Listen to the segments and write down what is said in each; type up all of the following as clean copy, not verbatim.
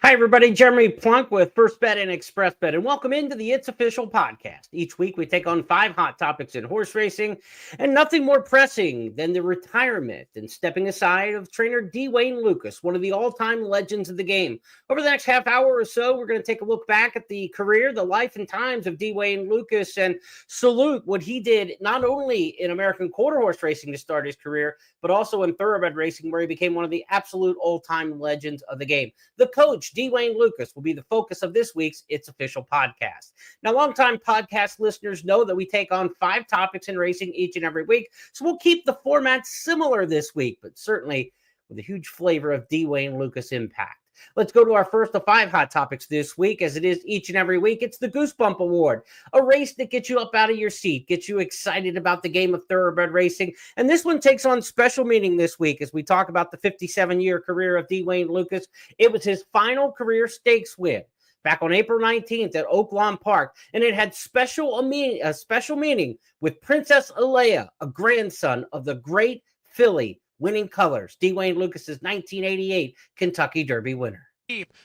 Hi, everybody. Jeremy Plonk with First Bet and Express Bet, and welcome into the It's Official podcast. Each week, we take on 5 hot topics in horse racing, and nothing more pressing than the retirement and stepping aside of trainer D. Wayne Lukas, one of the all-time legends of the game. Over the next half hour or so, we're going to take a look back at the career, the life, and times of D. Wayne Lukas, and salute what he did not only in American quarter horse racing to start his career, but also in thoroughbred racing, where he became one of the absolute all-time legends of the game. The coach, D. Wayne Lukas, will be the focus of this week's It's Official podcast. Now, longtime podcast listeners know that we take on 5 topics in racing each and every week, so we'll keep the format similar this week, but certainly with a huge flavor of D. Wayne Lukas impact. Let's go to our first of 5 hot topics this week, as it is each and every week. It's the Goosebump Award, a race that gets you up out of your seat, gets you excited about the game of thoroughbred racing. And this one takes on special meaning this week as we talk about the 57-year career of D. Wayne Lukas. It was his final career stakes win back on April 19th at Oaklawn Park, and it had special meaning with Princess Alea, a grandson of the great filly Winning Colors, D. Wayne Lukas's 1988 Kentucky Derby winner.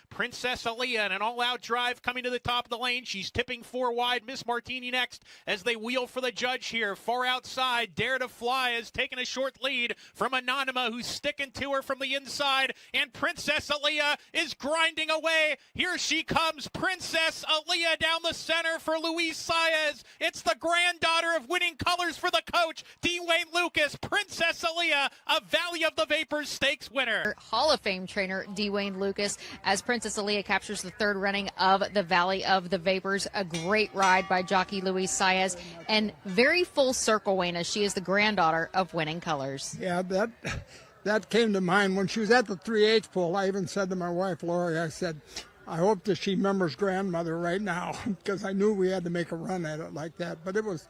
Princess Alea in an all-out drive coming to the top of the lane. She's tipping 4 wide. Miss Martini next as they wheel for the judge here. Far outside, Dare to Fly has taken a short lead from Anonyma, who's sticking to her from the inside. And Princess Alea is grinding away. Here she comes, Princess Alea down the center for Luis Saez. It's the granddaughter of Winning Colors for the coach, D. Wayne Lukas. Princess Alea, a Valley of the Vapors Stakes winner. Hall of Fame trainer D. Wayne Lukas, as Princess Alea captures the 3rd running of the Valley of the Vapors. A great ride by jockey Luis Saez, and very full circle, Wayne, as she is the granddaughter of Winning Colors. Yeah, that came to mind when she was at the 3/8 pole. I even said to my wife, Lori, I said, I hope that she remembers grandmother right now, because I knew we had to make a run at it like that. But it was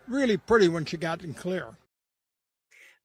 really pretty when she got in clear.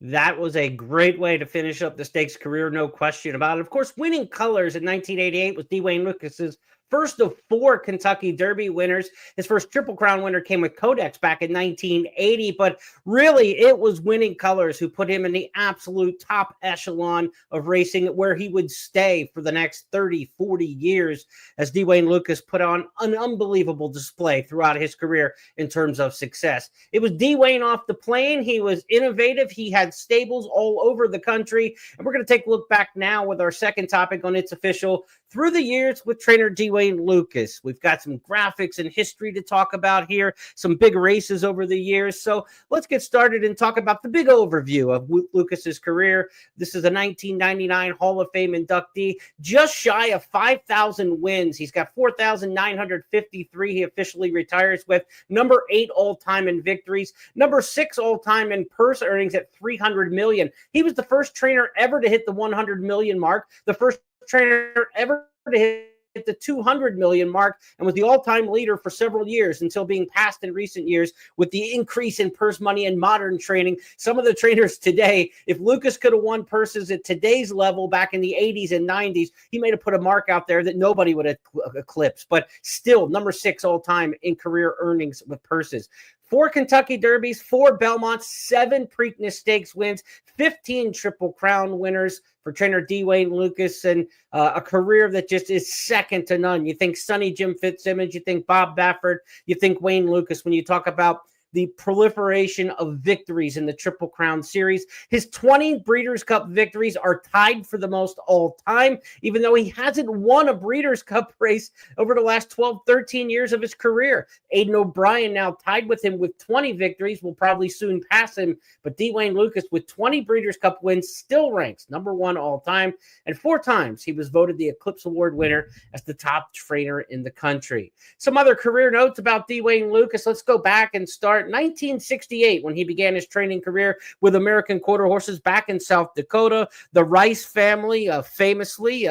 That was a great way to finish up the stakes career, no question about it. Of course, Winning Colors in 1988 was D. Wayne Lukas's first of 4 Kentucky Derby winners. His first Triple Crown winner came with Codex back in 1980, but really it was Winning Colors who put him in the absolute top echelon of racing, where he would stay for the next 30, 40 years, as D. Wayne Lukas put on an unbelievable display throughout his career in terms of success. It was D. Wayne off the plane. He was innovative. He had stables all over the country, and we're going to take a look back now with our second topic on It's Official through the years with trainer D. Wayne Lukas. We've got some graphics and history to talk about here, some big races over the years. So let's get started and talk about the big overview of Lukas's career. This is a 1999 Hall of Fame inductee, just shy of 5,000 wins. He's got 4,953 he officially retires with, number 8 all-time in victories, number 6 all-time in purse earnings at $300 million. He was the first trainer ever to hit the 100 million mark, the first trainer ever to hit the 200 million mark, and was the all-time leader for several years until being passed in recent years with the increase in purse money and modern training. Some of the trainers today, if Lukas could have won purses at today's level back in the 80s and 90s, he may have put a mark out there that nobody would eclipse, but still number 6 all-time in career earnings with purses. 4 Kentucky Derbies, 4 Belmonts, 7 Preakness Stakes wins, 15 Triple Crown winners for trainer D. Wayne Lukas, and a career that just is second to none. You think Sonny Jim Fitzsimmons, you think Bob Baffert, you think Wayne Lukas when you talk about the proliferation of victories in the Triple Crown Series. His 20 Breeders' Cup victories are tied for the most all time, even though he hasn't won a Breeders' Cup race over the last 12, 13 years of his career. Aidan O'Brien now tied with him with 20 victories, will probably soon pass him, but D. Wayne Lukas with 20 Breeders' Cup wins still ranks number 1 all time, and 4 times he was voted the Eclipse Award winner as the top trainer in the country. Some other career notes about D. Wayne Lukas. Let's go back and start 1968, when he began his training career with American quarter horses back in South Dakota. The Rice family famously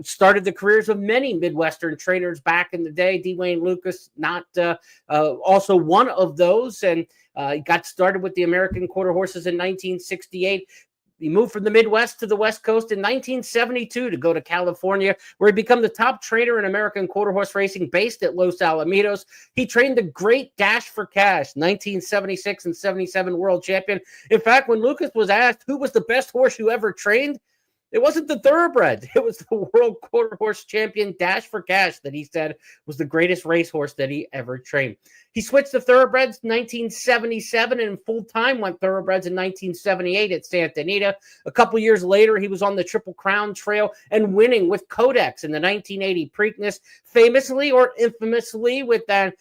started the careers of many Midwestern trainers back in the day. D. Wayne Lukas not also one of those, and got started with the American quarter horses in 1968. He moved from the Midwest to the West Coast in 1972 to go to California, where he became the top trainer in American quarter horse racing based at Los Alamitos. He trained the great Dash for Cash, 1976 and 77 world champion. In fact, when Lukas was asked who was the best horse you ever trained, It wasn't the thoroughbreds. It was the world quarter horse champion Dash for Cash that he said was the greatest racehorse that he ever trained. He switched to thoroughbreds in 1977 and full-time went thoroughbreds in 1978 at Santa Anita. A couple years later, he was on the Triple Crown Trail and winning with Codex in the 1980 Preakness, famously or infamously with that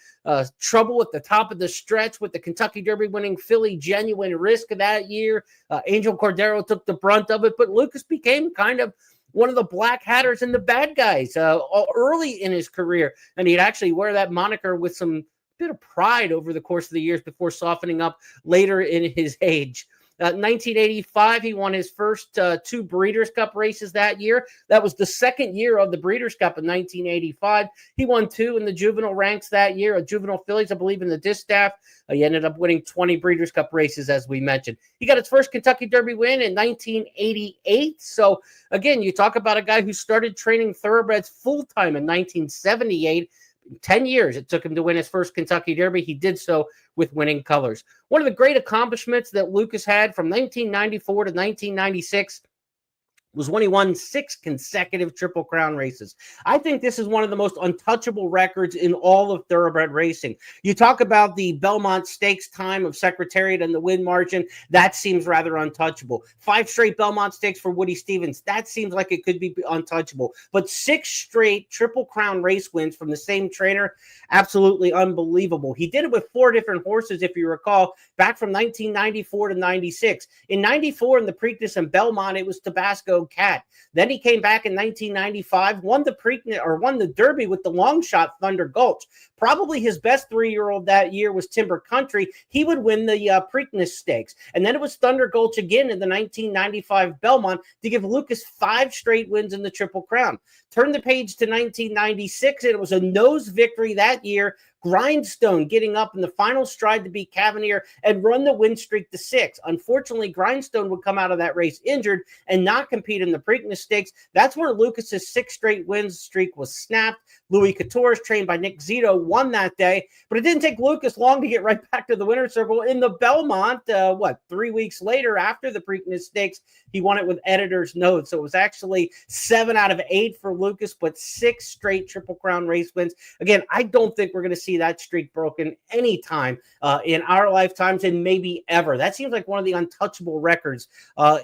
trouble at the top of the stretch with the Kentucky Derby winning filly Genuine Risk that year. Angel Cordero took the brunt of it, but Lukas became kind of one of the black hatters and the bad guys early in his career, and he'd actually wear that moniker with some bit of pride over the course of the years before softening up later in his age. 1985, he won his first two Breeders' Cup races that year. That was the second year of the Breeders' Cup in 1985. He won two in the juvenile ranks that year, juvenile fillies, I believe, in the distaff. He ended up winning 20 Breeders' Cup races, as we mentioned. He got his first Kentucky Derby win in 1988. So, again, you talk about a guy who started training thoroughbreds full-time in 1978. 10 years it took him to win his first Kentucky Derby. He did so with winning colors. One of the great accomplishments that Lukas had from 1994 to 1996 was when he won 6 consecutive Triple Crown races. I think this is one of the most untouchable records in all of thoroughbred racing. You talk about the Belmont Stakes time of Secretariat and the win margin. That seems rather untouchable. 5 straight Belmont Stakes for Woody Stevens. That seems like it could be untouchable. But 6 straight Triple Crown race wins from the same trainer, absolutely unbelievable. He did it with 4 different horses, if you recall, back from 1994 to 96. In 94, in the Preakness and Belmont, it was Tabasco Cat. Then he came back in 1995, won the Derby with the long shot Thunder Gulch. Probably his best 3-year-old that year was Timber Country. He would win the Preakness Stakes. And then it was Thunder Gulch again in the 1995 Belmont to give Lukas 5 straight wins in the Triple Crown. Turn the page to 1996, and it was a nose victory that year. Grindstone getting up in the final stride to beat Cavalier and run the win streak to 6. Unfortunately, Grindstone would come out of that race injured and not compete in the Preakness Stakes. That's where Lukas's 6 straight wins streak was snapped. Louis Couture's, trained by Nick Zito, won that day, but it didn't take Lukas long to get right back to the winner's circle in the Belmont. 3 weeks later after the Preakness Stakes, he won it with editor's note. So it was actually 7 out of 8 for Lukas, but 6 straight Triple Crown race wins. Again, I don't think we're going to see that streak broken anytime in our lifetimes and maybe ever. That seems like one of the untouchable records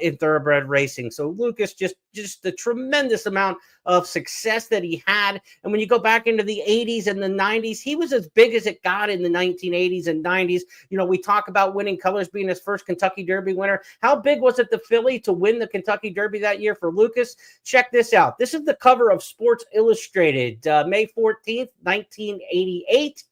in thoroughbred racing. So Lukas, just the tremendous amount of success that he had. And when you go back into the 80s and the 90s, he was as big as it got in the 1980s and 90s. You know, we talk about winning colors being his first Kentucky Derby winner. How big was it the filly to win the Kentucky Derby that year for Lukas? Check this out. This is the cover of Sports Illustrated, May 14th, 1988.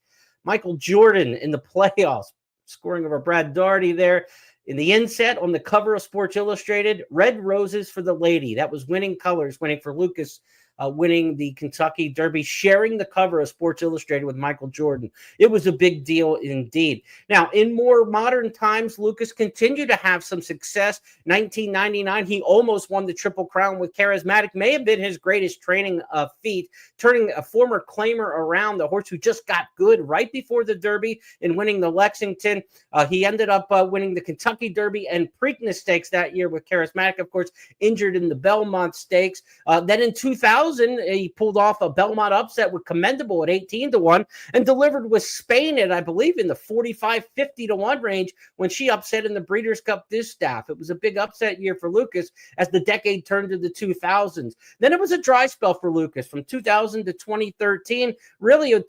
Michael Jordan in the playoffs, scoring over Brad Daugherty there. In the inset on the cover of Sports Illustrated, Red Roses for the Lady. That was winning colors, winning for Lukas, winning the Kentucky Derby, sharing the cover of Sports Illustrated with Michael Jordan. It was a big deal indeed. Now, in more modern times, Lukas continued to have some success. 1999, he almost won the Triple Crown with Charismatic. May have been his greatest training feat, turning a former claimer around, the horse who just got good right before the Derby and winning the Lexington. He ended up winning the Kentucky Derby and Preakness Stakes that year with Charismatic, of course, injured in the Belmont Stakes. Then in 2000, he pulled off a Belmont upset with Commendable at 18-1 and delivered with Spain at, I believe, in the 45-50-1 range when she upset in the Breeders' Cup distaff. It was a big upset year for Lukas as the decade turned to the 2000s. Then it was a dry spell for Lukas from 2000 to 2013. Really,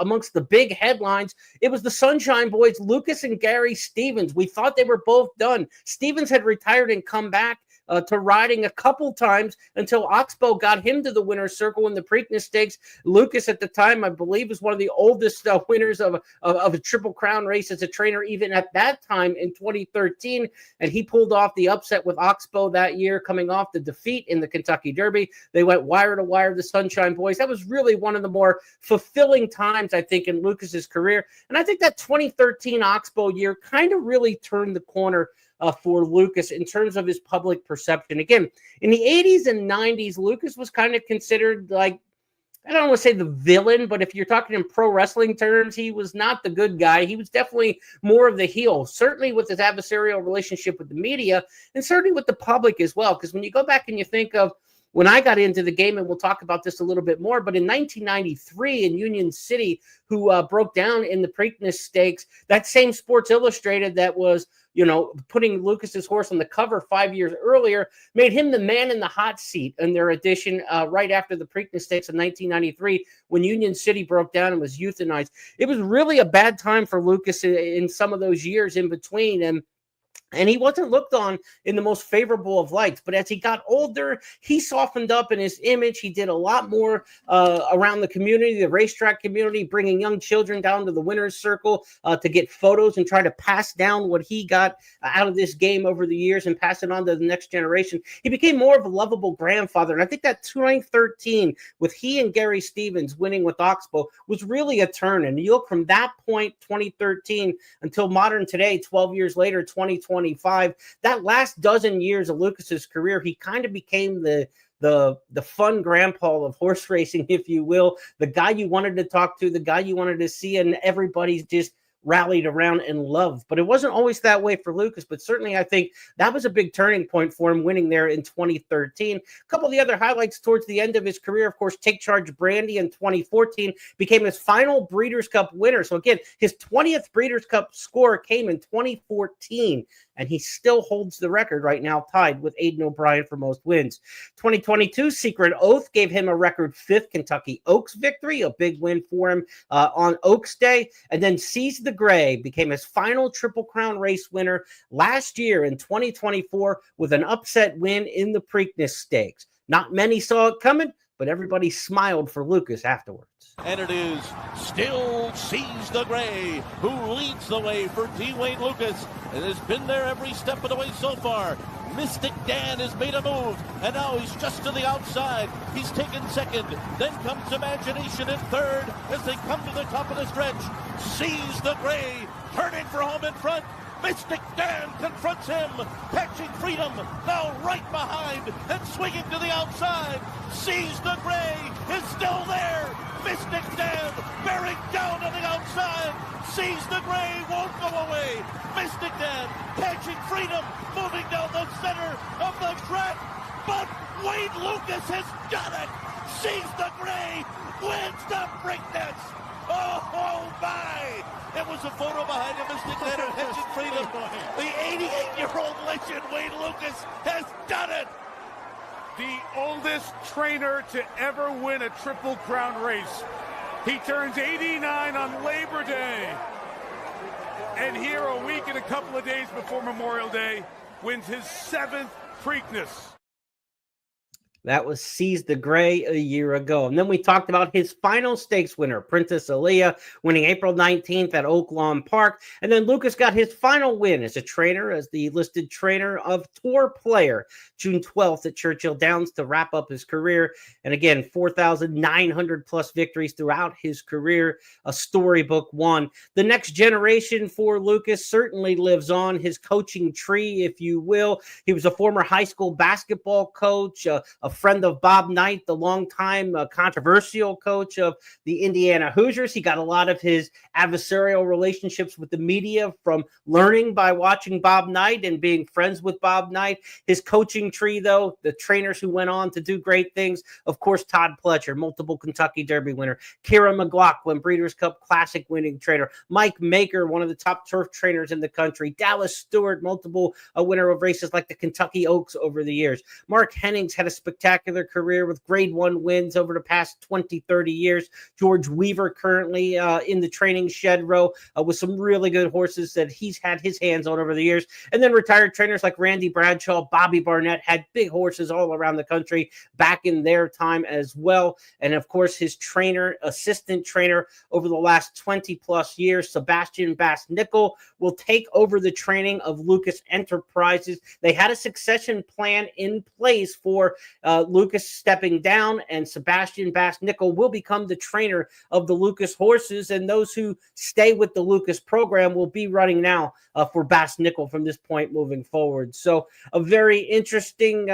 amongst the big headlines, it was the Sunshine Boys, Lukas and Gary Stevens. We thought they were both done. Stevens had retired and come back to riding a couple times until Oxbow got him to the winner's circle in the Preakness Stakes. Lukas at the time, I believe, was one of the oldest winners of a Triple Crown race as a trainer, even at that time in 2013. And he pulled off the upset with Oxbow that year, coming off the defeat in the Kentucky Derby. They went wire to wire, the Sunshine Boys. That was really one of the more fulfilling times, I think, in Lukas's career. And I think that 2013 Oxbow year kind of really turned the corner for Lukas in terms of his public perception. Again, in the 80s and 90s, Lukas was kind of considered like I don't want to say the villain, but if you're talking in pro wrestling terms, he was not the good guy. He was definitely more of the heel, certainly with his adversarial relationship with the media and certainly with the public as well. Because when you go back and you think of when I got into the game, and we'll talk about this a little bit more, but in 1993 in Union City, who broke down in the Preakness Stakes, that same Sports Illustrated that was, putting Lucas's horse on the cover 5 years earlier, made him the man in the hot seat in their edition right after the Preakness Stakes in 1993 when Union City broke down and was euthanized. It was really a bad time for Lucas in some of those years in between, and he wasn't looked on in the most favorable of lights. But as he got older, he softened up in his image. He did a lot more around the community, the racetrack community, bringing young children down to the winner's circle to get photos and try to pass down what he got out of this game over the years and pass it on to the next generation. He became more of a lovable grandfather. And I think that 2013 with he and Gary Stevens winning with Oxbow was really a turn. And you look from that point, 2013, until modern today, 12 years later, 2025, that last dozen years of Lucas's career, he kind of became the fun grandpa of horse racing, if you will, the guy you wanted to talk to, the guy you wanted to see, and everybody's just rallied around and loved. But it wasn't always that way for Lukas, but certainly I think that was a big turning point for him winning there in 2013. A couple of the other highlights towards the end of his career, of course, Take Charge Brandy in 2014 became his final Breeders' Cup winner. So again, his 20th Breeders' Cup score came in 2014, and he still holds the record right now, tied with Aidan O'Brien for most wins. 2022 Secret Oath gave him a record 5th Kentucky Oaks victory, a big win for him on Oaks Day. And then Seize the Gray became his final Triple Crown race winner last year in 2024 with an upset win in the Preakness Stakes. Not many saw it coming, but everybody smiled for Lukas afterwards. And it is still Seize the Gray who leads the way for Dwayne Lukas and has been there every step of the way so far. Mystic Dan has made a move, and now he's just to the outside. He's taken second. Then comes Imagination in third as they come to the top of the stretch. Seize the Gray turning for home in front. Mystic Dan confronts him. Catching Freedom now right behind and swinging to the outside. Seize the Gray is still there. Mystic Dan bearing down on the outside. Seize the Gray won't go away. Mystic Dan catching Freedom, moving down the center of the track. But Wade Lukas has done it. Seize the Gray wins the Preakness. Oh my! It was a photo behind him, Mystic Dan catching Freedom. The 88-year-old legend Wade Lukas has done it. The oldest trainer to ever win a Triple Crown race. He turns 89 on Labor Day. And here a week and a couple of days before Memorial Day, wins his 7th Preakness. That was Seize the Gray a year ago. And then we talked about his final stakes winner, Princess Aaliyah, winning April 19th at Oak Lawn Park. And then Lukas got his final win as a trainer, as the listed trainer of Tour Player, June 12th at Churchill Downs to wrap up his career. And again, 4,900 plus victories throughout his career, a storybook one. The next generation for Lukas certainly lives on, his coaching tree, if you will. He was a former high school basketball coach, a friend of Bob Knight, the longtime controversial coach of the Indiana Hoosiers. He got a lot of his adversarial relationships with the media from learning by watching Bob Knight and being friends with Bob Knight. His coaching tree, though, the trainers who went on to do great things, of course, Todd Pletcher, multiple Kentucky Derby winner, Kira McLaughlin, Breeders' Cup Classic winning trainer, Mike Maker, one of the top turf trainers in the country, Dallas Stewart, multiple winner of races like the Kentucky Oaks over the years. Mark Hennings had a spectacular career with grade 1 wins over the past 20, 30 years. George Weaver currently in the training shed row with some really good horses that he's had his hands on over the years. And then retired trainers like Randy Bradshaw, Bobby Barnett had big horses all around the country back in their time as well. And of course, his trainer, assistant trainer over the last 20 plus years, Sebastian Bass-Nickel, will take over the training of Lukas Enterprises. They had a succession plan in place for Lukas stepping down, and Sebastian Bass-Nickel will become the trainer of the Lukas horses, and those who stay with the Lukas program will be running now for Bass-Nickel from this point moving forward. So a very interesting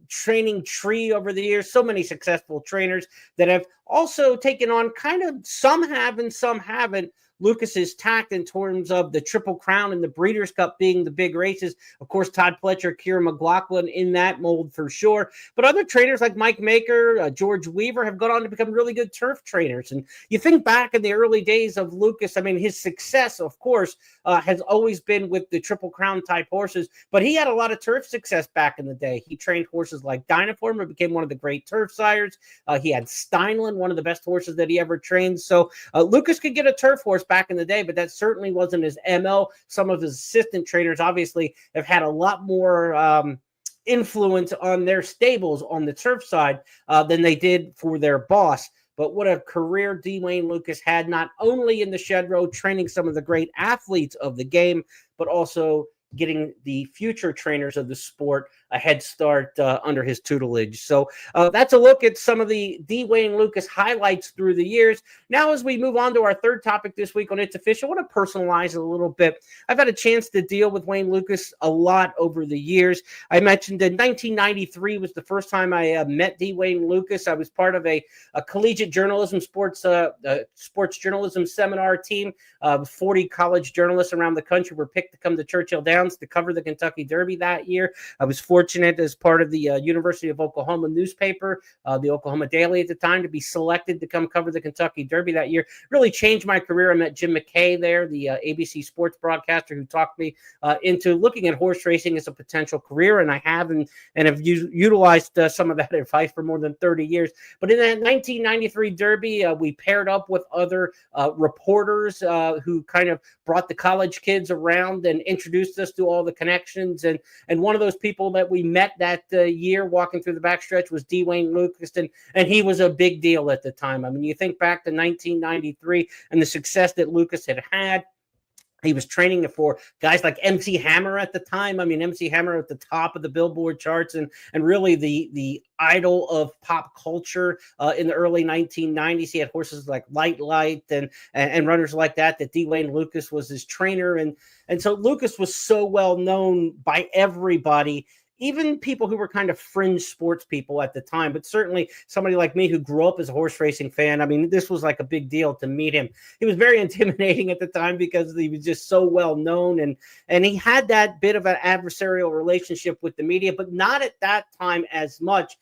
training tree over the years. So many successful trainers that have also taken on kind of, some have and some haven't, Lucas's tact in terms of the Triple Crown and the Breeders' Cup being the big races. Of course, Todd Pletcher, Kieran McLaughlin in that mold for sure. But other trainers like Mike Maker, George Weaver have gone on to become really good turf trainers. And you think back in the early days of Lucas, I mean, his success, of course, has always been with the Triple Crown type horses, but he had a lot of turf success back in the day. He trained horses like Dynaform, who became one of the great turf sires. He had Steinlen, one of the best horses that he ever trained. So Lucas could get a turf horse back in the day, but that certainly wasn't his MO. Some of his assistant trainers obviously have had a lot more influence on their stables on the turf side than they did for their boss. But what a career D. Wayne Lukas had, not only in the shed row training some of the great athletes of the game, but also getting the future trainers of the sport a head start under his tutelage. So that's a look at some of the D. Wayne Lukas highlights through the years. Now, as we move on to our third topic this week on It's Official, I want to personalize it a little bit. I've had a chance to deal with Wayne Lukas a lot over the years. I mentioned in 1993 was the first time I met D. Wayne Lukas. I was part of a collegiate journalism sports journalism seminar team. 40 college journalists around the country were picked to come to Churchill Downs to cover the Kentucky Derby that year. I was fortunate as part of the University of Oklahoma newspaper, the Oklahoma Daily at the time, to be selected to come cover the Kentucky Derby that year. Really changed my career. I met Jim McKay there, the ABC sports broadcaster, who talked me into looking at horse racing as a potential career, and I have and have utilized some of that advice for more than 30 years. But in that 1993 Derby, we paired up with other reporters who kind of brought the college kids around and introduced us to all the connections. And one of those people that we met that year walking through the backstretch was D. Wayne Lukas, and he was a big deal at the time. I mean, you think back to 1993 and the success that Lukas had. He was training for guys like MC Hammer at the time. I mean, MC Hammer at the top of the Billboard charts and really the idol of pop culture in the early 1990s. He had horses like Light and runners like that D. Wayne Lukas was his trainer. And so Lukas was so well known by everybody, even people who were kind of fringe sports people at the time, but certainly somebody like me who grew up as a horse racing fan. I mean, this was like a big deal to meet him. He was very intimidating at the time because he was just so well known, and he had that bit of an adversarial relationship with the media, but not at that time as much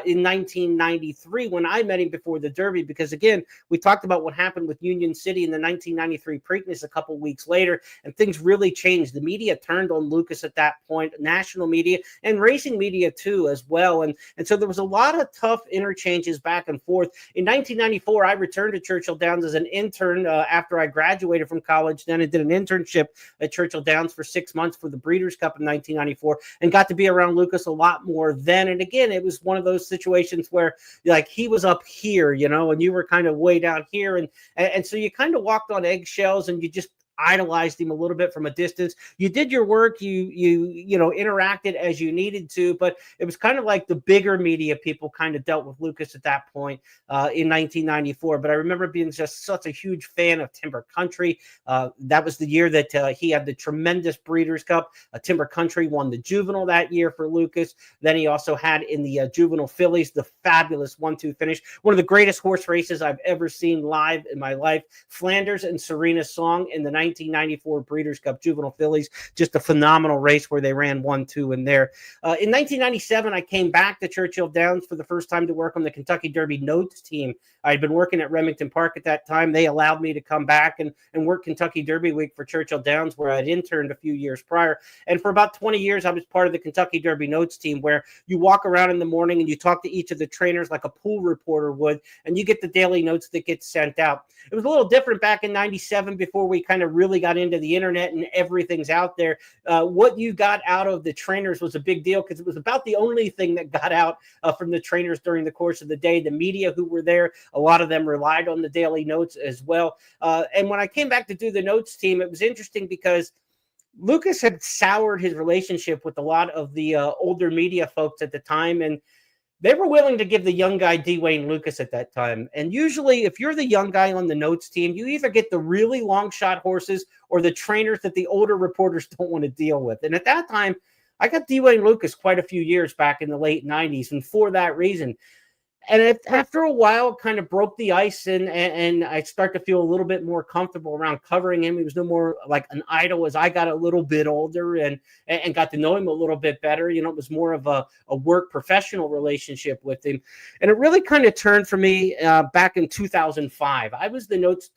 in 1993 when I met him before the Derby, because again, we talked about what happened with Union City in the 1993 Preakness a couple weeks later, and things really changed. The media turned on Lukas at that point, national media, and racing media too as well. And so there was a lot of tough interchanges back and forth. In 1994, I returned to Churchill Downs as an intern after I graduated from college. Then I did an internship at Churchill Downs for 6 months for the Breeders' Cup in 1994 and got to be around Lukas a lot more then. And again, it was one of those situations where like he was up here, and you were kind of way down here. And so you kind of walked on eggshells and you just idolized him a little bit from a distance. You did your work, you interacted as you needed to, but it was kind of like the bigger media people kind of dealt with Lukas at that point in 1994. But I remember being just such a huge fan of Timber Country. That was the year that he had the tremendous Breeders' Cup. Timber Country won the Juvenile that year for Lukas. Then he also had in the Juvenile Fillies the fabulous 1-2 finish, one of the greatest horse races I've ever seen live in my life. Flanders and Serena Song in the 1994 Breeders' Cup Juvenile Fillies, just a phenomenal race where they ran 1-2 in there. In 1997, I came back to Churchill Downs for the first time to work on the Kentucky Derby notes team. I had been working at Remington Park at that time. They allowed me to come back and work Kentucky Derby Week for Churchill Downs, where I'd interned a few years prior. And for about 20 years, I was part of the Kentucky Derby notes team, where you walk around in the morning and you talk to each of the trainers like a pool reporter would, and you get the daily notes that get sent out. It was a little different back in 97 before we kind of really got into the internet and everything's out there. What you got out of the trainers was a big deal because it was about the only thing that got out from the trainers during the course of the day. The media who were there, a lot of them relied on the daily notes as well. And when I came back to do the notes team, it was interesting because Lukas had soured his relationship with a lot of the older media folks at the time, and they were willing to give the young guy D. Wayne Lukas at that time. And usually if you're the young guy on the notes team, you either get the really long shot horses or the trainers that the older reporters don't want to deal with. And at that time, I got Dwayne Lucas quite a few years back in the late 90s. And for that reason, and after a while, it kind of broke the ice, and I start to feel a little bit more comfortable around covering him. He was no more like an idol as I got a little bit older and got to know him a little bit better. You know, it was more of a work professional relationship with him. And it really kind of turned for me back in 2005. I was the notes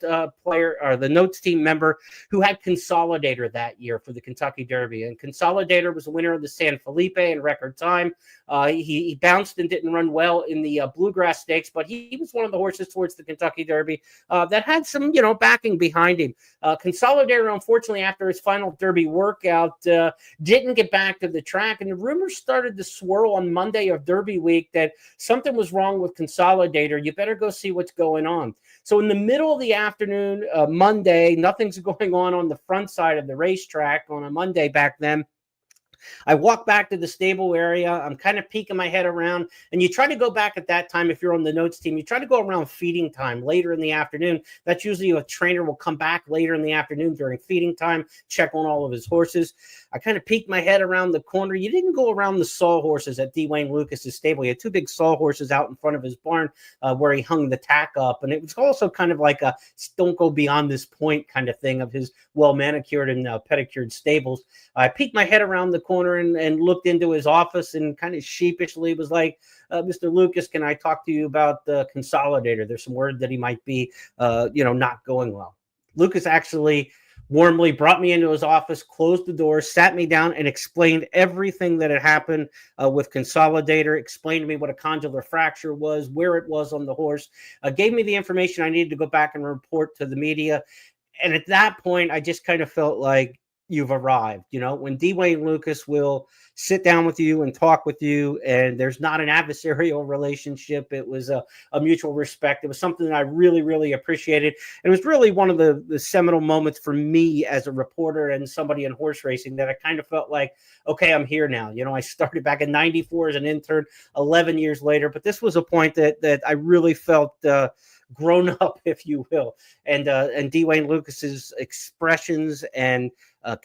player or the notes team member who had Consolidator that year for the Kentucky Derby. And Consolidator was the winner of the San Felipe in record time. He bounced and didn't run well in the Bluegrass Stakes, but he was one of the horses towards the Kentucky Derby that had some, backing behind him. Consolidator, unfortunately, after his final Derby workout, didn't get back to the track, and the rumors started to swirl on Monday of Derby week that something was wrong with Consolidator. You better go see what's going on. So in the middle of the afternoon, Monday, nothing's going on the front side of the racetrack on a Monday back then. I walk back to the stable area. I'm kind of peeking my head around, and you try to go back at that time. If you're on the notes team, you try to go around feeding time later in the afternoon. That's usually a trainer will come back later in the afternoon during feeding time, check on all of his horses. I kind of peeked my head around the corner. You didn't go around the sawhorses at Dwayne Lucas's stable. He had two big sawhorses out in front of his barn where he hung the tack up. And it was also kind of like a don't go beyond this point kind of thing of his well-manicured and pedicured stables. I peeked my head around the corner and looked into his office and kind of sheepishly was like, Mr. Lucas, can I talk to you about the Consolidator? There's some word that he might be, not going well. Lucas actually warmly brought me into his office, closed the door, sat me down, and explained everything that had happened with Consolidator, explained to me what a condylar fracture was, where it was on the horse, gave me the information I needed to go back and report to the media. And at that point, I just kind of felt like you've arrived. When Dwayne Lucas will sit down with you and talk with you, and there's not an adversarial relationship. It was a mutual respect. It was something that I really, really appreciated. And it was really one of the seminal moments for me as a reporter and somebody in horse racing that I kind of felt like, okay, I'm here now. I started back in 94 as an intern, 11 years later, but this was a point that I really felt grown up, if you will. And Dwayne Lucas's expressions and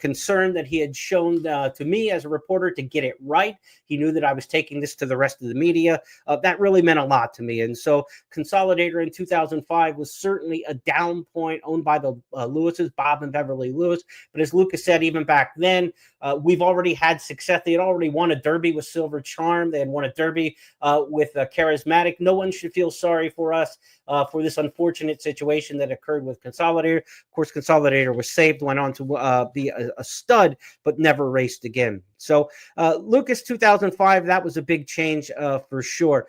concern that he had shown to me as a reporter to get it right. He knew that I was taking this to the rest of the media. That really meant a lot to me. And so Consolidator in 2005 was certainly a down point owned by the Lewises, Bob and Beverly Lewis. But as Lucas said, even back then, we've already had success. They had already won a Derby with Silver Charm. They had won a Derby with Charismatic. No one should feel sorry for us for this unfortunate situation that occurred with Consolidator. Of course, Consolidator was saved, went on to be a stud, but never raced again. So Lucas 2005, that was a big change for sure.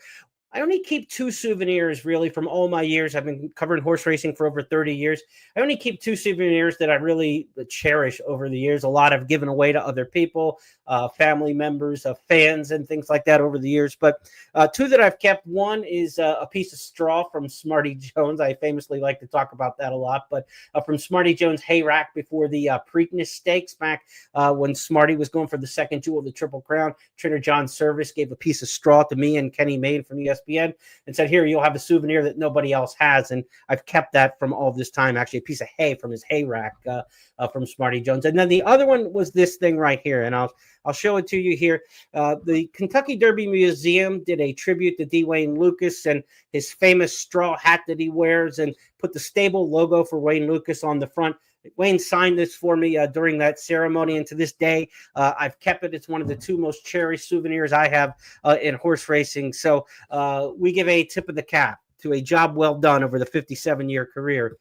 I only keep two souvenirs really from all my years. I've been covering horse racing for over 30 years. I only keep two souvenirs that I really cherish over the years. A lot I've given away to other people, family members, fans, and things like that over the years. But two that I've kept, one is a piece of straw from Smarty Jones. I famously like to talk about that a lot, but from Smarty Jones' hay rack before the Preakness Stakes back when Smarty was going for the second jewel of the Triple Crown. Trainer John Service gave a piece of straw to me and Kenny Mayne from ESPN and said, here, you'll have a souvenir that nobody else has. And I've kept that from all this time, actually a piece of hay from his hay rack from Smarty Jones. And then the other one was this thing right here. And I'll show it to you here. The Kentucky Derby Museum did a tribute to Dwayne Lucas and his famous straw hat that he wears and put the stable logo for Wayne Lucas on the front. Wayne signed this for me during that ceremony, and to this day, I've kept it. It's one of the two most cherished souvenirs I have in horse racing. So we give a tip of the cap to a job well done over the 57-year career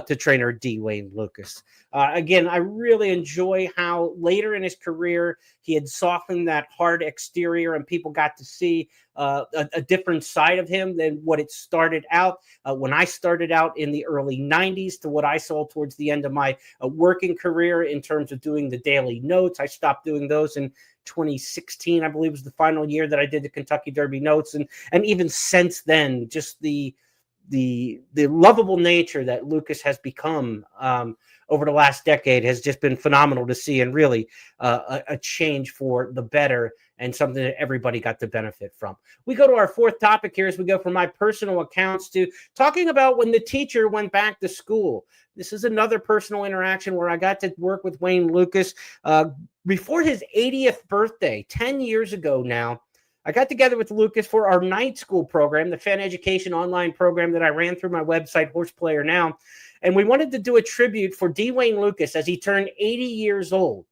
to trainer Dwayne Lucas. Again, I really enjoy how later in his career, he had softened that hard exterior and people got to see a different side of him than what it started out. When I started out in the early 90s to what I saw towards the end of my working career in terms of doing the daily notes. I stopped doing those in 2016, I believe was the final year that I did the Kentucky Derby notes. And even since then, just the lovable nature that Lucas has become over the last decade has just been phenomenal to see, and really a change for the better and something that everybody got to benefit from. We go to our fourth topic here as we go from my personal accounts to talking about when the teacher went back to school. This is another personal interaction where I got to work with Wayne Lucas. before his 80th birthday, 10 years ago now, I got together with Lukas for our night school program, the fan education online program that I ran through my website, Horse Player Now. And we wanted to do a tribute for Dwayne Lukas as he turned 80 years old.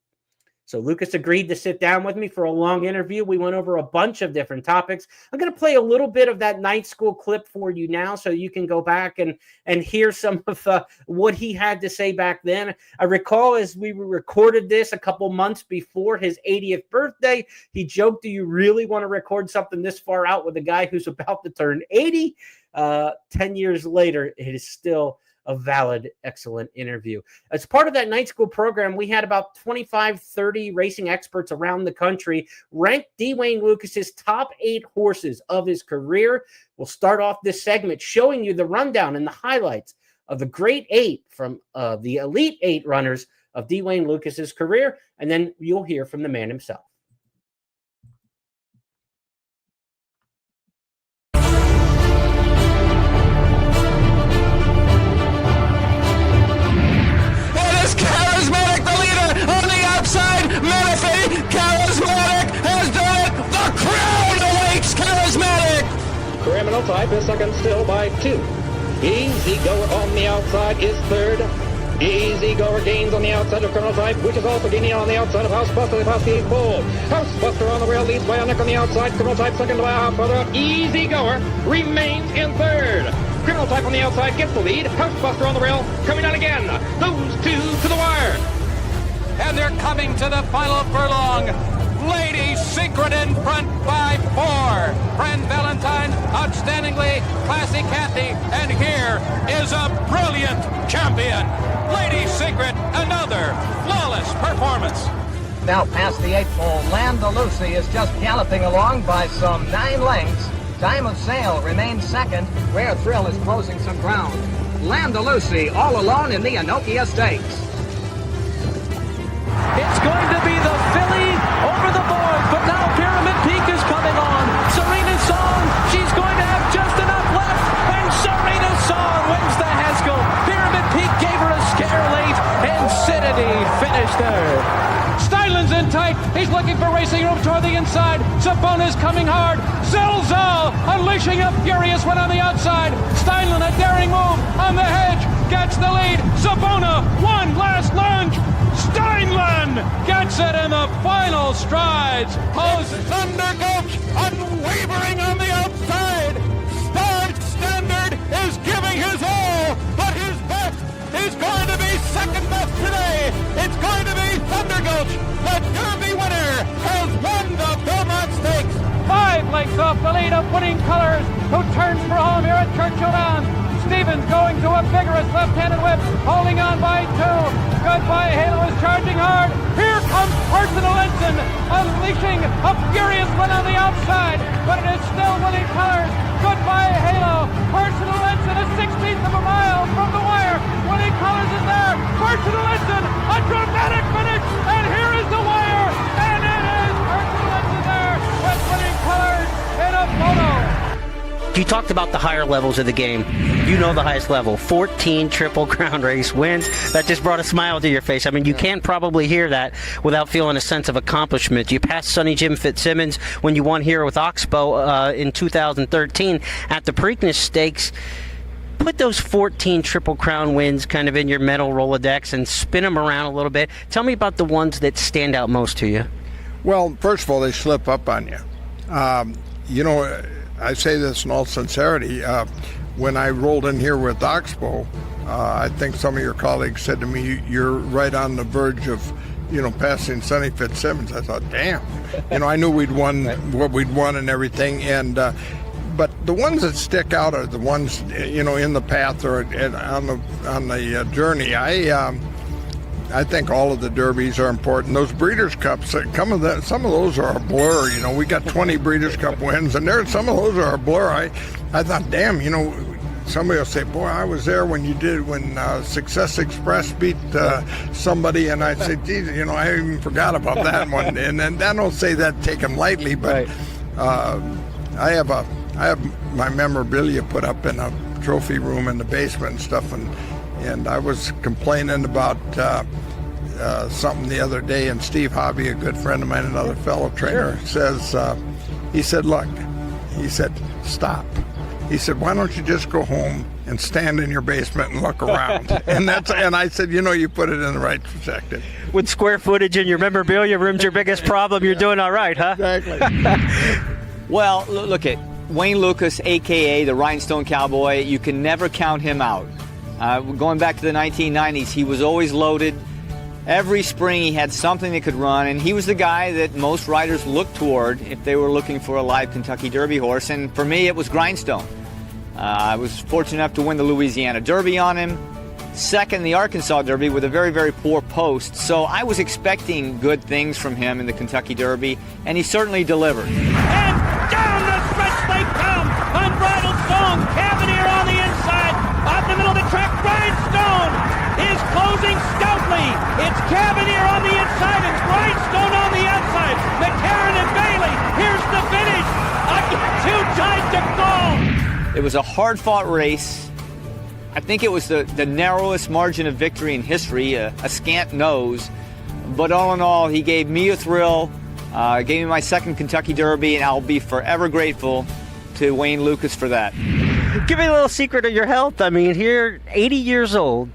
So Lukas agreed to sit down with me for a long interview. We went over a bunch of different topics. I'm going to play a little bit of that night school clip for you now so you can go back and hear some of what he had to say back then. I recall as we recorded this a couple months before his 80th birthday, he joked, do you really want to record something this far out with a guy who's about to turn 80? 10 years later, it is still a valid, excellent interview. As part of that night school program, we had about 25, 30 racing experts around the country rank Dwayne Lukas's top 8 horses of his career. We'll start off this segment showing you the rundown and the highlights of the great 8 from the elite 8 runners of Dwayne Lukas's career, and then you'll hear from the man himself. Criminal Type is second still by 2. Easy Goer on the outside is third. Easy Goer gains on the outside of Criminal Type, which is also gaining on the outside of Housebuster. The Housekeep pull. Housebuster on the rail leads by a neck on the outside. Criminal Type second by a half further up. Easy Goer remains in third. Criminal Type on the outside gets the lead. Housebuster on the rail coming on again. Those two to the wire. And they're coming to the final furlong. Lady Secret in front by 4. Friend Valentine, outstandingly classy Kathy, and here is a brilliant champion. Lady Secret, another flawless performance. Now past the 8th pole, Land o' Lucy is just galloping along by some 9 lengths. Time of Sale remains second. Rare Thrill is closing some ground. Land o' Lucy all alone in the Anokia Stakes. It's going to be the filly over the board, but now Pyramid Peak is coming on. Serena's Song, she's going to have just enough left, and Serena's Song wins the Haskell. Pyramid Peak gave her a scare late, and Sidney finished third. Steinlen's in tight. He's looking for racing room toward the inside. Sabona's coming hard. Zilzal unleashing a furious one on the outside. Steinlen, a daring move on the hedge, gets the lead. Sabona, one last lunge. Steinlen gets it in the final strides. Thunder Gulch unwavering on the outside. Star Standard is giving his all, but his best is going to be second best today. It's going to be Thunder Gulch. The Derby winner has won the Belmont Stakes. 5 lengths off the lead of Winning Colors, who turns for home here at Churchill Downs. Stevens going to a vigorous left-handed whip, holding on by 2. Goodbye Halo is charging hard. Here comes Personal Ensign, unleashing a furious one on the outside, but it is still Winning Colors. Goodbye Halo. Personal Ensign, a 16th of a mile from the wire. Winning Colors is there. Personal Ensign, a dramatic finish, and here is the wire, and it is Personal Ensign there with Winning Colors in a photo. You talked about the higher levels of the game. You know the highest level. 14 Triple Crown race wins. That just brought a smile to your face. I mean, you can't probably hear that without feeling a sense of accomplishment. You passed Sonny Jim Fitzsimmons when you won here with Oxbow in 2013 at the Preakness Stakes. Put those 14 Triple Crown wins kind of in your mental Rolodex and spin them around a little bit. Tell me about the ones that stand out most to you. Well, first of all, they slip up on you. I say this in all sincerity. When I rolled in here with Oxbow, I think some of your colleagues said to me, you're right on the verge of, passing Sonny Fitzsimmons. I thought, damn. I knew we'd won what we'd won and everything. And but the ones that stick out are the ones, in the path or on the journey. I think all of the derbies are important. Those Breeders' Cups, some of those are a blur. We got 20 Breeders' Cup wins, and some of those are a blur. I thought, damn, somebody will say, boy, I was there when Success Express beat somebody, and I'd say, geez, I even forgot about that one. And I don't say that taken lightly, but I have my memorabilia put up in a trophy room in the basement and stuff, and I was complaining about something the other day, and Steve Hobby, a good friend of mine, another fellow trainer, says, he said, look, he said, stop. He said, why don't you just go home and stand in your basement and look around? and I said, you put it in the right perspective. With square footage in your memorabilia room's your biggest problem, you're doing all right, huh? Exactly. Well, look at Wayne Lukas, a.k.a. the Rhinestone Cowboy. You can never count him out. Going back to the 1990s, he was always loaded. Every spring he had something that could run, and he was the guy that most riders looked toward if they were looking for a live Kentucky Derby horse, and for me it was Grindstone. I was fortunate enough to win the Louisiana Derby on him, second the Arkansas Derby with a very, very poor post, so I was expecting good things from him in the Kentucky Derby, and he certainly delivered. And down the stretch they come! Unbridled Stone, Cavalier on the inside, up the middle of the track, Grindstone is closing stoutly. It's Cavalier on the inside and Grindstone on the outside. McCarron and Bailey, here's the finish. Too tight to call. It was a hard-fought race. I think it was the narrowest margin of victory in history, a scant nose. But all in all, he gave me a thrill, gave me my second Kentucky Derby, and I'll be forever grateful to Wayne Lukas for that. Give me a little secret of your health. I mean, here, 80 years old.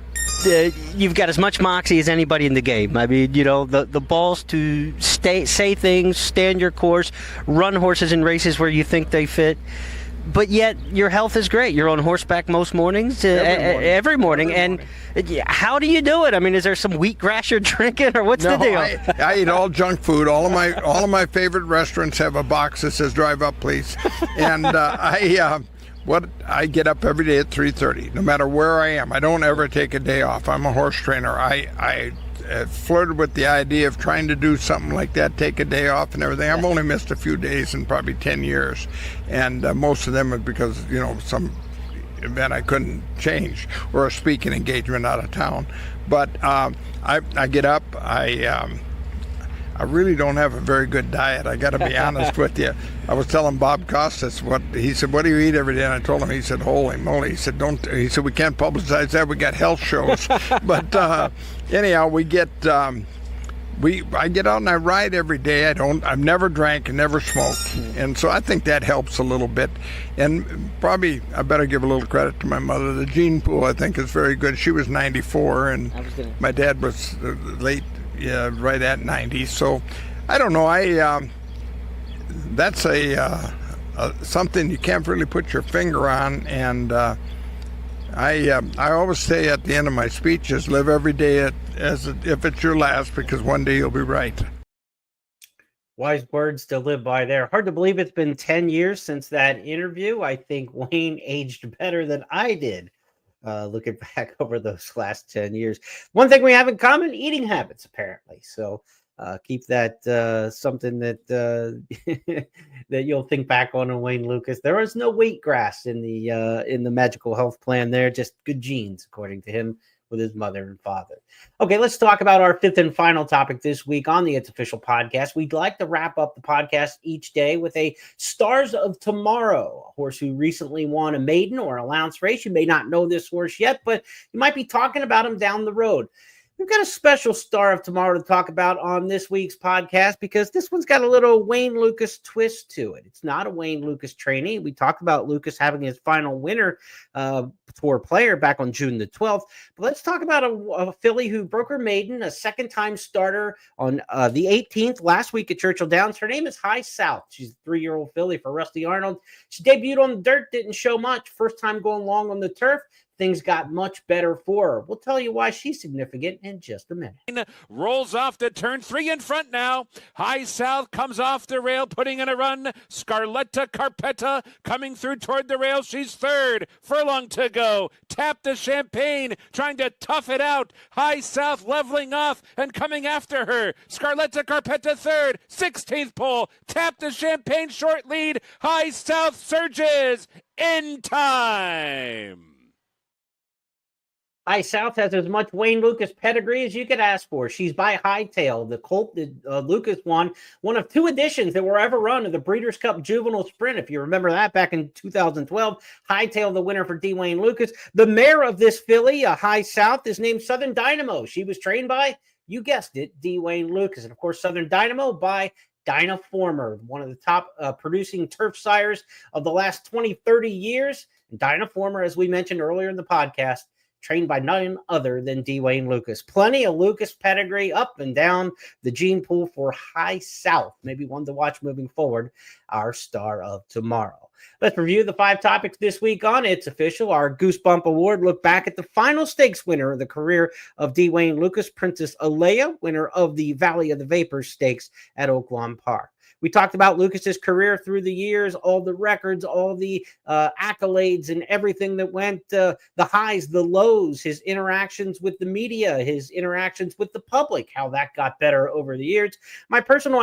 You've got as much moxie as anybody in the game. I mean, the balls to say things, stand your course, run horses in races where you think they fit. But yet, your health is great. You're on horseback most mornings, every morning. And how do you do it? I mean, is there some wheatgrass you're drinking, or what's the deal? I eat all junk food. All of my favorite restaurants have a box that says "Drive up, please," and I get up every day at 3:30, no matter where I am. I don't ever take a day off. I'm a horse trainer. I flirted with the idea of trying to do something like that, take a day off and everything. I've only missed a few days in probably 10 years, and most of them are because some event I couldn't change or a speaking engagement out of town. But I get up. I really don't have a very good diet. I got to be honest with you. I was telling Bob Costas he said, what do you eat every day? And I told him, he said, holy moly. He said, we can't publicize that. We got health shows. But anyhow, I get out and I ride every day. I've never drank and never smoked. And so I think that helps a little bit. And probably I better give a little credit to my mother. The gene pool, I think, is very good. She was 94 and my dad was late. Yeah, right at 90. So, I don't know. That's something you can't really put your finger on. And I always say at the end of my speeches, live every day as if it's your last, because one day you'll be right. Wise words to live by there. Hard to believe it's been 10 years since that interview. I think Wayne aged better than I did. Looking back over those last 10 years. One thing we have in common, eating habits, apparently. So keep that something that that you'll think back on Wayne Lukas. There was no wheatgrass in the magical health plan there, just good genes, according to him, with his mother and father. Okay, let's talk about our fifth and final topic this week on the It's Official podcast. We'd like to wrap up the podcast each day with a Stars of Tomorrow, a horse who recently won a maiden or allowance race. You may not know this horse yet, but you might be talking about him down the road. We've got a special Star of Tomorrow to talk about on this week's podcast because this one's got a little Wayne Lukas twist to it. It's not a Wayne Lukas trainee. We talked about Lukas having his final winner tour player back on June the 12th. But let's talk about a filly who broke her maiden, a second-time starter on the 18th last week at Churchill Downs. Her name is High South. She's a 3-year-old filly for Rusty Arnold. She debuted on the dirt, didn't show much. First time going long on the turf. Things got much better for her. We'll tell you why she's significant in just a minute. Rolls off the turn, 3 in front now. High South comes off the rail, putting in a run. Scarletta Carpetta coming through toward the rail. She's third. Furlong to go. Tap the Champagne, trying to tough it out. High South leveling off and coming after her. Scarletta Carpetta third. 16th pole. Tap the Champagne, short lead. High South surges in time. High South has as much Wayne Lukas pedigree as you could ask for. She's by Hightail, the colt that Lukas won, one of 2 editions that were ever run of the Breeders' Cup Juvenile Sprint. If you remember that back in 2012, Hightail, the winner for D. Wayne Lukas. The mare of this filly, High South, is named Southern Dynamo. She was trained by You guessed it, Dwayne Lukas. And of course, Southern Dynamo by Dynaformer, one of the top producing turf sires of the last 20, 30 years. And Dynaformer, as we mentioned earlier in the podcast, trained by none other than Dwayne Lukas. Plenty of Lukas pedigree up and down the gene pool for High South. Maybe one to watch moving forward, our star of tomorrow. Let's review the 5 topics this week on It's Official. Our Goosebump Award look back at the final stakes winner of the career of Dwayne Lukas, Princess Alea, winner of the Valley of the Vapors Stakes at Oaklawn Park. We talked about Lucas's career through the years, all the records, all the accolades and everything that went, the highs, the lows, his interactions with the media, his interactions with the public, how that got better over the years. My personal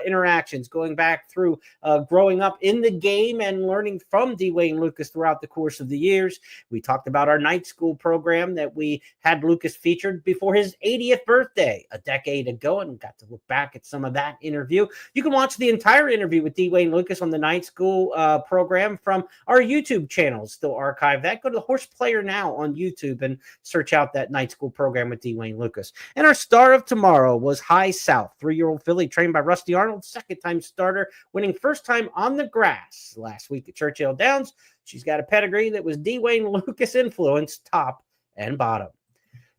interactions going back through growing up in the game and learning from Dwayne Lukas throughout the course of the years. We talked about our night school program that we had Lukas featured before his 80th birthday a decade ago, and got to look back at some of that interview. You can watch the entire interview with Dwayne Lukas on the night school program from our YouTube channel. Still archive that. Go to the Horse Player Now on YouTube and search out that night school program with Dwayne Lukas. And our star of tomorrow was High South, 3-year-old filly trained by Rusty Arnold, second-time starter, winning first time on the grass last week at Churchill Downs. She's got a pedigree that was Dwayne Lukas influenced, top and bottom.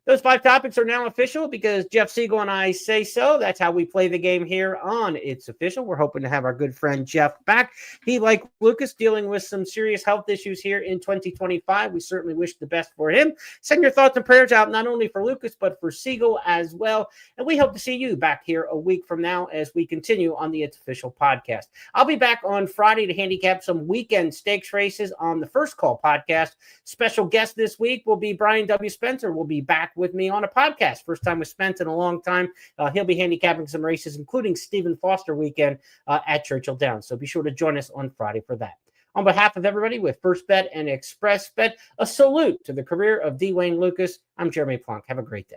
Those 5 topics are now official because Jeff Siegel and I say so. That's how we play the game here on It's Official. We're hoping to have our good friend Jeff back. He, like Lukas, dealing with some serious health issues here in 2025. We certainly wish the best for him. Send your thoughts and prayers out not only for Lukas, but for Siegel as well. And we hope to see you back here a week from now as we continue on the It's Official podcast. I'll be back on Friday to handicap some weekend stakes races on the First Call podcast. Special guest this week will be Brian W. Spencer. Will be back with me on a podcast. First time with Spence in a long time. He'll be handicapping some races, including Stephen Foster weekend at Churchill Downs. So be sure to join us on Friday for that. On behalf of everybody with First Bet and Express Bet, a salute to the career of Dwayne Lukas. I'm Jeremy Plonk. Have a great day.